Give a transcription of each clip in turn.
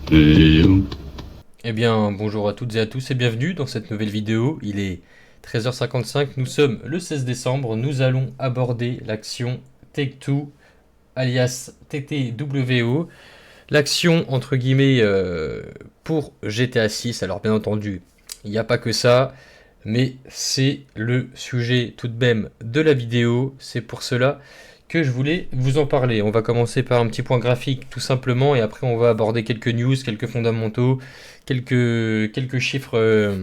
Eh bien, bonjour à toutes et à tous et bienvenue dans cette nouvelle vidéo. Il est 13h55, nous sommes le 16 décembre, nous allons aborder l'action Take-Two, alias TTWO, l'action entre guillemets pour GTA 6. Alors bien entendu, il n'y a pas que ça, mais c'est le sujet tout de même de la vidéo, c'est pour cela que je voulais vous en parler. On va commencer par un petit point graphique tout simplement et après on va aborder quelques news, quelques fondamentaux, quelques chiffres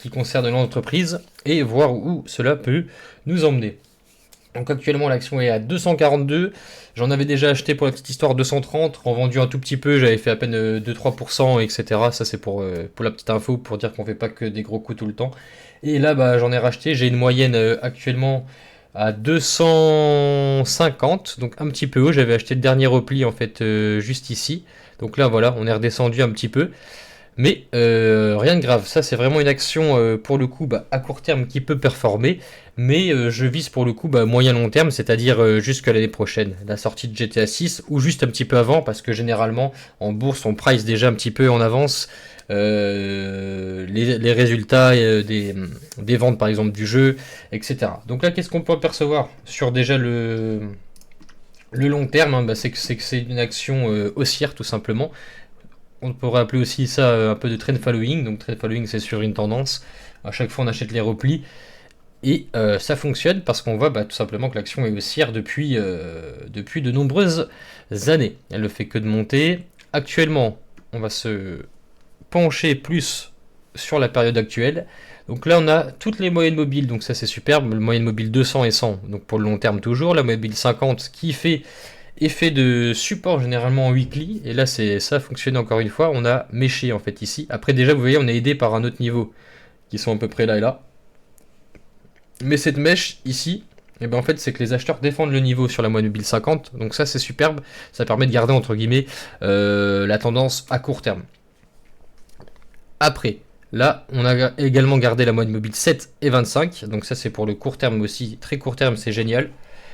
qui concernent l'entreprise et voir où cela peut nous emmener. Donc actuellement l'action est à 242, j'en avais déjà acheté pour la petite histoire 230, revendu un tout petit peu, j'avais fait à peine 2-3%, etc. Ça c'est pour la petite info, pour dire qu'on fait pas que des gros coups tout le temps. Et là bah, j'en ai racheté, j'ai une moyenne actuellement à 250, donc un petit peu haut, j'avais acheté le dernier repli en fait juste ici. Donc là voilà, on est redescendu un petit peu. Mais rien de grave, ça c'est vraiment une action pour le coup bah, à court terme qui peut performer, mais je vise pour le coup bah, moyen long terme, c'est-à-dire jusqu'à l'année prochaine, la sortie de GTA 6 ou juste un petit peu avant, parce que généralement en bourse on price déjà un petit peu en avance les résultats des ventes par exemple du jeu, etc. Donc là qu'est-ce qu'on peut percevoir sur déjà le long terme, hein, bah, c'est que c'est une action haussière tout simplement. On pourrait appeler aussi ça un peu de trend following. Donc trend following c'est sur une tendance. À chaque fois on achète les replis. Et ça fonctionne parce qu'on voit bah, tout simplement que l'action est haussière depuis de nombreuses années. Elle ne fait que de monter. Actuellement, on va se pencher plus sur la période actuelle. Donc là, on a toutes les moyennes mobiles, donc ça c'est superbe. Le moyenne mobile 200 et 100, donc pour le long terme toujours. La moyenne mobile 50 qui fait effet de support généralement en weekly. Et là, ça a fonctionné encore une fois. On a méché en fait ici. Après déjà, vous voyez, on est aidé par un autre niveau qui sont à peu près là et là. Mais cette mèche ici, et ben en fait, c'est que les acheteurs défendent le niveau sur la moyenne mobile 50. Donc ça, c'est superbe. Ça permet de garder entre guillemets la tendance à court terme. Après, là, on a également gardé la moyenne mobile 7 et 25. Donc ça, c'est pour le court terme aussi. Très court terme, c'est génial.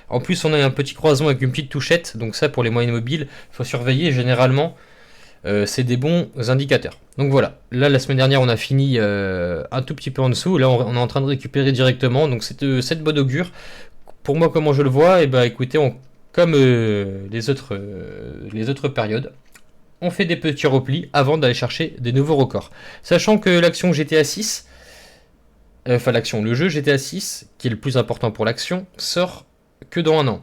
En plus, on a un petit croisement avec une petite touchette. Donc ça, pour les moyennes mobiles, il faut surveiller. Généralement, c'est des bons indicateurs. Donc voilà, là la semaine dernière on a fini un tout petit peu en dessous, là on est en train de récupérer directement, donc c'est de bonne augure. Pour moi comment je le vois, et bah écoutez, comme les autres périodes, on fait des petits replis avant d'aller chercher des nouveaux records. Sachant que l'action GTA 6, le jeu GTA 6, qui est le plus important pour l'action, sort que dans un an.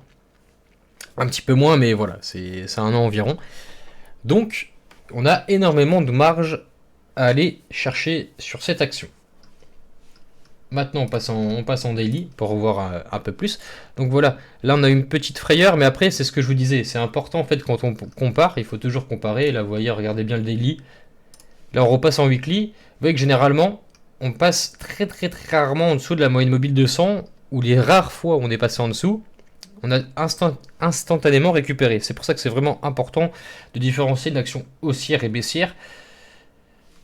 Un petit peu moins, mais voilà, c'est un an environ. Donc, on a énormément de marge à aller chercher sur cette action. Maintenant, on passe en daily pour revoir un peu plus. Donc voilà, là on a une petite frayeur, mais après, c'est ce que je vous disais. C'est important en fait quand on compare, il faut toujours comparer. Là, vous voyez, regardez bien le daily. Là, on repasse en weekly. Vous voyez que généralement, on passe très rarement en dessous de la moyenne mobile 200, ou les rares fois où on est passé en dessous, on a instantanément récupéré. C'est pour ça que c'est vraiment important de différencier une action haussière et baissière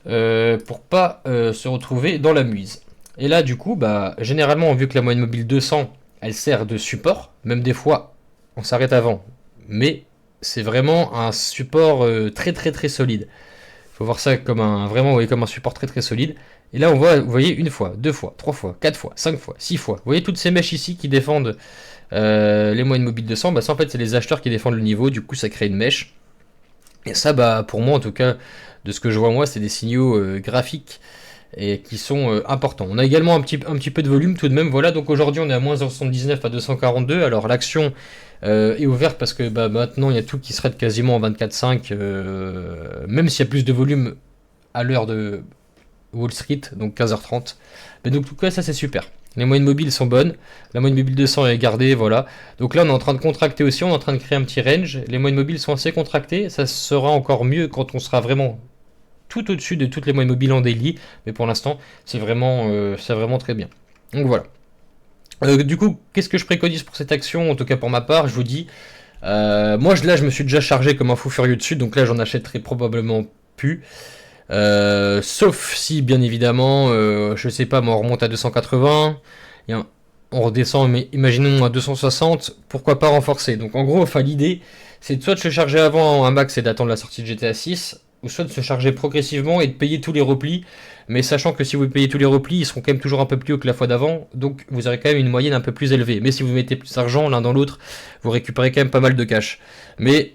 pour pas se retrouver dans la muise. Et là, du coup, bah, généralement, vu que la moyenne mobile 200, elle sert de support, même des fois, on s'arrête avant. Mais c'est vraiment un support très solide. Il faut voir ça comme comme un support très solide. Et là, on voit, vous voyez, une fois, deux fois, trois fois, quatre fois, 5 fois, 6 fois. Vous voyez toutes ces mèches ici qui défendent les moyennes mobiles de 100, bah ça en fait c'est les acheteurs qui défendent le niveau, du coup ça crée une mèche. Et ça bah pour moi en tout cas, de ce que je vois moi, c'est des signaux graphiques et qui sont importants. On a également un petit peu de volume tout de même, voilà, donc aujourd'hui on est à moins 79 à 242, alors l'action est ouverte parce que bah, maintenant il y a tout qui serait quasiment en 24,5, même s'il y a plus de volume à l'heure de Wall Street, donc 15h30. Mais donc, en tout cas, ça c'est super. Les moyennes mobiles sont bonnes. La moyenne mobile 200 est gardée, voilà. Donc là, on est en train de contracter aussi. On est en train de créer un petit range. Les moyennes mobiles sont assez contractées. Ça sera encore mieux quand on sera vraiment tout au-dessus de toutes les moyennes mobiles en daily. Mais pour l'instant, c'est vraiment très bien. Donc voilà. Du coup, qu'est-ce que je préconise pour cette action? En tout cas, pour ma part, je vous dis. Moi, là, je me suis déjà chargé comme un fou furieux dessus. Donc là, j'en achèterai probablement plus. Sauf si, bien évidemment, je sais pas, moi on remonte à 280, on redescend, mais imaginons à 260, pourquoi pas renforcer. Donc en gros, enfin l'idée, c'est soit de se charger avant un max et d'attendre la sortie de GTA 6, ou soit de se charger progressivement et de payer tous les replis, mais sachant que si vous payez tous les replis, ils seront quand même toujours un peu plus haut que la fois d'avant, donc vous aurez quand même une moyenne un peu plus élevée. Mais si vous mettez plus d'argent l'un dans l'autre, vous récupérez quand même pas mal de cash. Mais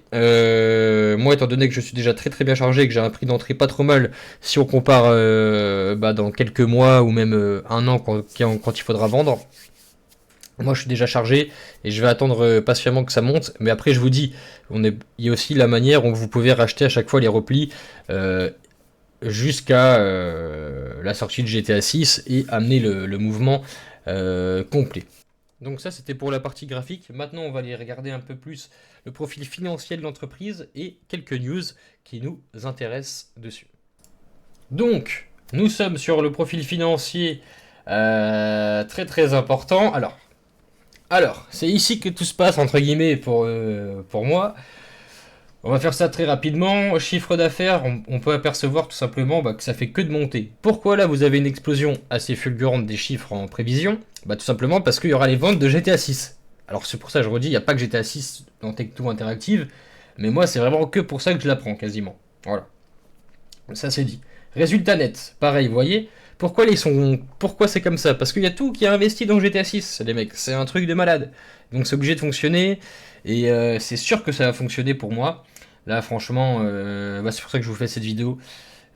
moi, étant donné que je suis déjà très très bien chargé, que j'ai un prix d'entrée pas trop mal, si on compare dans quelques mois ou même un an quand il faudra vendre, moi, je suis déjà chargé et je vais attendre patiemment que ça monte. Mais après, je vous dis, il y a aussi la manière où vous pouvez racheter à chaque fois les replis euh, jusqu'à la sortie de GTA 6 et amener le mouvement complet. Donc ça, c'était pour la partie graphique. Maintenant, on va aller regarder un peu plus le profil financier de l'entreprise et quelques news qui nous intéressent dessus. Donc, nous sommes sur le profil financier très très important. Alors, c'est ici que tout se passe, entre guillemets, pour moi. On va faire ça très rapidement. Chiffre d'affaires, on peut apercevoir tout simplement que ça fait que de monter. Pourquoi là vous avez une explosion assez fulgurante des chiffres en prévision? Tout simplement parce qu'il y aura les ventes de GTA 6. Alors c'est pour ça que je redis, il n'y a pas que GTA 6 dans Tech2 Interactive, mais moi c'est vraiment que pour ça que je la prends quasiment. Voilà, ça c'est dit. Résultat net, pareil, vous voyez. Pourquoi c'est comme ça? Parce qu'il y a tout qui est investi dans GTA 6, les mecs. C'est un truc de malade. Donc c'est obligé de fonctionner. Et c'est sûr que ça va fonctionner pour moi. Là, franchement, c'est pour ça que je vous fais cette vidéo.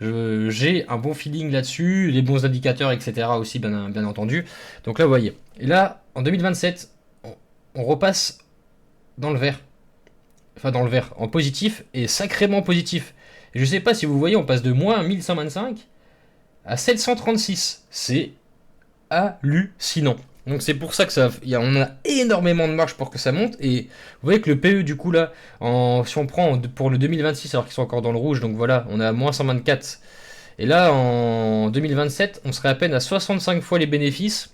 J'ai un bon feeling là-dessus, les bons indicateurs, etc. aussi, bien entendu. Donc là, vous voyez. Et là, en 2027, on repasse dans le vert. Enfin, dans le vert, en positif, et sacrément positif. Et je sais pas si vous voyez, on passe de moins 1125 à 736. C'est hallucinant. Donc c'est pour ça que on a énormément de marge pour que ça monte. Et vous voyez que le PE du coup là, si on prend pour le 2026 alors qu'ils sont encore dans le rouge, donc voilà, on est à moins 124. Et là en 2027, on serait à peine à 65 fois les bénéfices.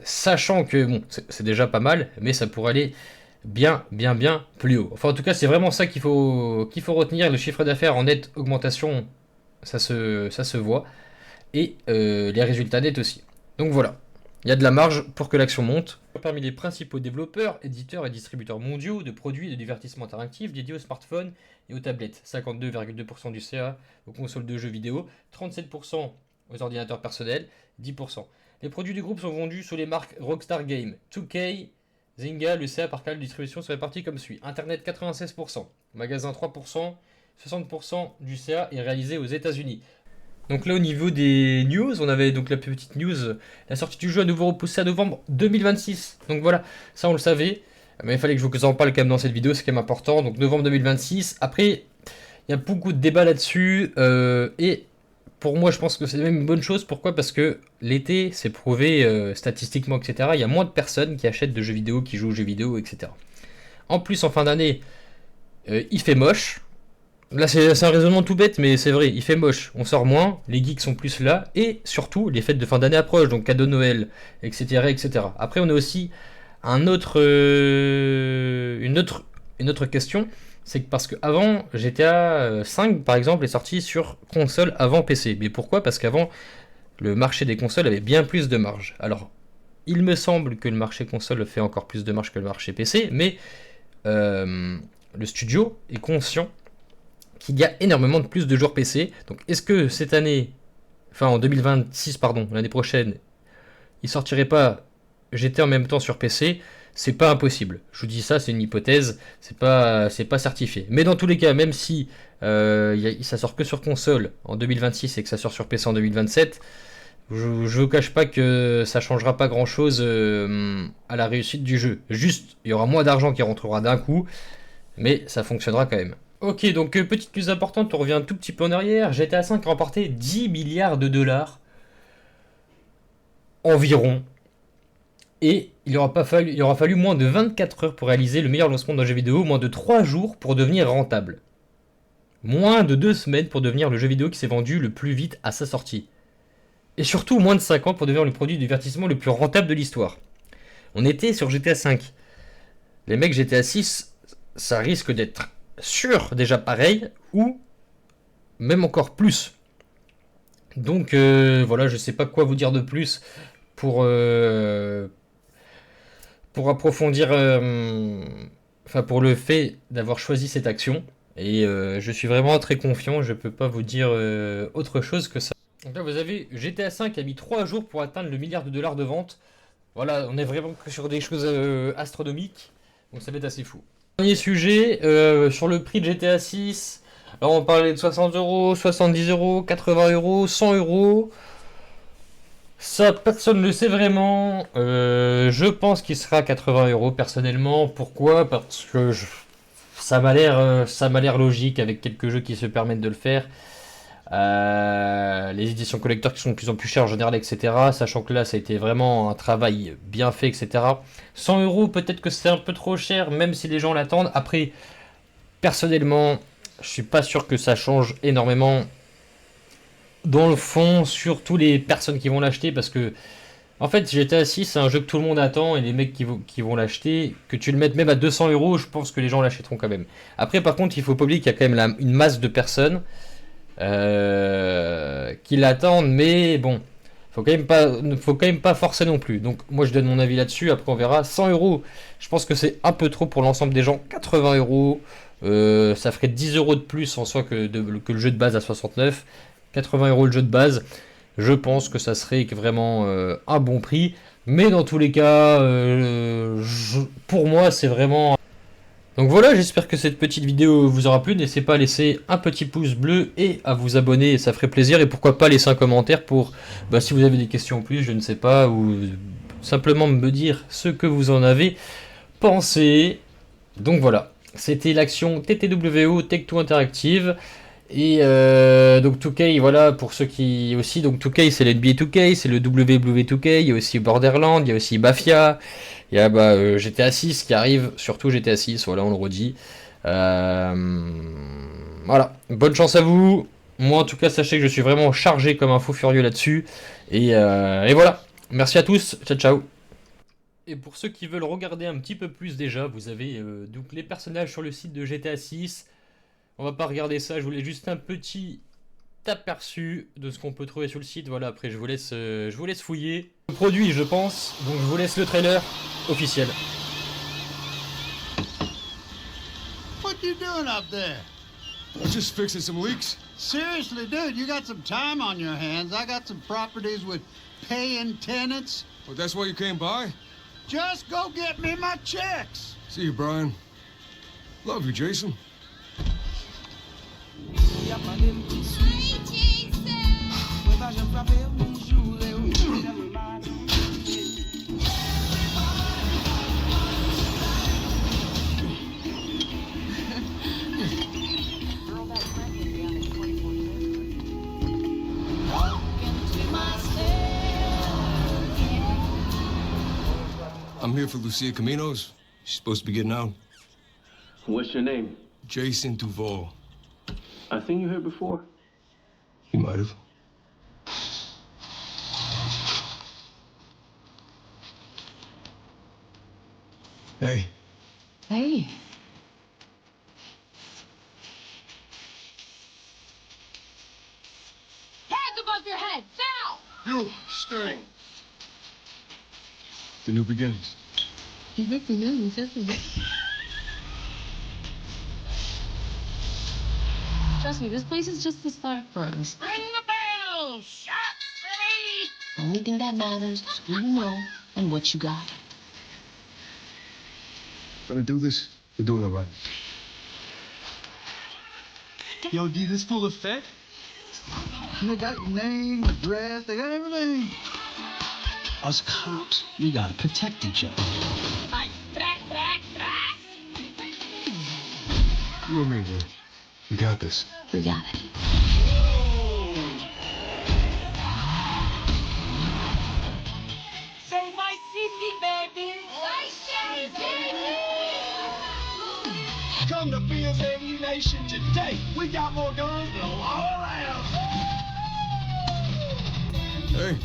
Sachant que bon, c'est déjà pas mal, mais ça pourrait aller bien plus haut. Enfin en tout cas c'est vraiment ça qu'il faut retenir. Le chiffre d'affaires en nette augmentation, ça se voit et les résultats nets aussi. Donc voilà, il y a de la marge pour que l'action monte. Parmi les principaux développeurs, éditeurs et distributeurs mondiaux de produits de divertissement interactif dédiés aux smartphones et aux tablettes, 52,2% du CA aux consoles de jeux vidéo, 37% aux ordinateurs personnels, 10%. Les produits du groupe sont vendus sous les marques Rockstar Games, 2K, Zynga, le CA par canal de distribution serait parti comme suit. Internet 96%, magasin 3%, 60% du CA est réalisé aux États-Unis. Donc là au niveau des news, on avait donc la petite news, la sortie du jeu à nouveau repoussée à novembre 2026. Donc voilà, ça on le savait, mais il fallait que je vous en parle quand même dans cette vidéo, c'est quand même important. Donc novembre 2026, après il y a beaucoup de débats là-dessus, et pour moi je pense que c'est même une bonne chose. Pourquoi? Parce que l'été, c'est prouvé statistiquement, etc. Il y a moins de personnes qui achètent de jeux vidéo, qui jouent aux jeux vidéo, etc. En plus en fin d'année, il fait moche. Là, c'est un raisonnement tout bête, mais c'est vrai, il fait moche. On sort moins, les geeks sont plus là, et surtout, les fêtes de fin d'année approchent, donc cadeau Noël, etc., etc. Après, on a aussi une autre question, c'est que parce que avant GTA 5, par exemple, est sorti sur console avant PC. Mais pourquoi? Parce qu'avant, le marché des consoles avait bien plus de marge. Alors, il me semble que le marché console fait encore plus de marge que le marché PC, mais le studio est conscient qu'il y a énormément de plus de joueurs PC. Donc est-ce que cette année, enfin en 2026 pardon, l'année prochaine, il sortirait pas GTA en même temps sur PC? C'est pas impossible. Je vous dis ça, c'est une hypothèse, c'est pas certifié. Mais dans tous les cas, même si ça sort que sur console en 2026 et que ça sort sur PC en 2027, je vous cache pas que ça changera pas grand chose à la réussite du jeu. Juste, il y aura moins d'argent qui rentrera d'un coup, mais ça fonctionnera quand même. Ok, donc petite news importante, on revient un tout petit peu en arrière. GTA 5 a remporté 10 milliards de dollars environ. Et il aura fallu moins de 24 heures pour réaliser le meilleur lancement d'un jeu vidéo, moins de 3 jours pour devenir rentable. Moins de 2 semaines pour devenir le jeu vidéo qui s'est vendu le plus vite à sa sortie. Et surtout moins de 5 ans pour devenir le produit de divertissement le plus rentable de l'histoire. On était sur GTA 5. Les mecs GTA 6, ça risque d'être sûr déjà pareil, ou même encore plus. Donc voilà, je sais pas quoi vous dire de plus pour, pour approfondir enfin pour le fait d'avoir choisi cette action. Et je suis vraiment très confiant, je peux pas vous dire autre chose que ça. Donc là vous avez GTA V qui a mis 3 jours pour atteindre le milliard de dollars de vente. Voilà, on est vraiment que sur des choses astronomiques, donc ça va être assez fou. Dernier sujet, sur le prix de GTA 6, alors on parlait de 60 euros, 70 euros, 80 euros, 100 euros. Ça, personne ne le sait vraiment. Je pense qu'il sera 80 euros personnellement. Pourquoi? Parce que ça m'a l'air logique avec quelques jeux qui se permettent de le faire. Les éditions collector qui sont de plus en plus chères en général, etc. Sachant que là, ça a été vraiment un travail bien fait, etc. 100 euros, peut-être que c'est un peu trop cher, même si les gens l'attendent. Après, personnellement, je suis pas sûr que ça change énormément dans le fond, surtout les personnes qui vont l'acheter, parce que en fait, GTA 6, c'est un jeu que tout le monde attend, et les mecs qui vont l'acheter, que tu le mettes même à 200 euros, je pense que les gens l'achèteront quand même. Après, par contre, il faut pas oublier qu'il y a quand même une masse de personnes qui l'attendent, mais bon, faut quand même pas forcer non plus. Donc, moi, je donne mon avis là-dessus. Après, on verra. 100 euros, je pense que c'est un peu trop pour l'ensemble des gens. 80 euros, ça ferait 10 euros de plus en soi que le jeu de base à 69. 80 euros le jeu de base. Je pense que ça serait vraiment un bon prix. Mais dans tous les cas, pour moi, c'est vraiment... Donc voilà, j'espère que cette petite vidéo vous aura plu. N'hésitez pas à laisser un petit pouce bleu et à vous abonner, ça ferait plaisir. Et pourquoi pas laisser un commentaire pour, si vous avez des questions en plus, je ne sais pas, ou simplement me dire ce que vous en avez pensé. Donc voilà, c'était l'action TTWO Tech2 Interactive. Et donc 2K, voilà, pour ceux qui aussi, donc 2K c'est l'NBA 2K, c'est le WWE 2K, il y a aussi Borderlands, il y a aussi Mafia, il y a GTA 6 qui arrive, surtout GTA 6, voilà, on le redit. Voilà, bonne chance à vous. Moi en tout cas, sachez que je suis vraiment chargé comme un fou furieux là-dessus. Et voilà, merci à tous, ciao ciao. Et pour ceux qui veulent regarder un petit peu plus déjà, vous avez donc les personnages sur le site de GTA 6. On va pas regarder ça, je voulais juste un petit aperçu de ce qu'on peut trouver sur le site. Voilà, après je vous laisse fouiller. Le produit, je pense, donc je vous laisse le trailer officiel. What you doing up there? Just fixing some leaks. Seriously, dude, you got some time on your hands. I got some properties with paying tenants. Oh, that's why you came by? Just go get me my checks. See you, Brian. Love you, Jason. I'm here for Lucia Caminos. She's supposed to be getting out. What's your name? Jason Duval. I seen you here before. You might have. Hey. Hey. Hands above your head, now! You, stay. The new beginnings. Trust me, this place is just the start for us. Ring the bell! Shot ready! The only thing that matters is who you know and what you got. Gonna do this, we're doing it right. Yo, D, this full effect? They got your name, address, they got everything. Us cops, we gotta protect each other. You and me, man. We got this. We got it. Say my city, baby! My city! Come to Bills Nation today. We got more guns than all around. Hey,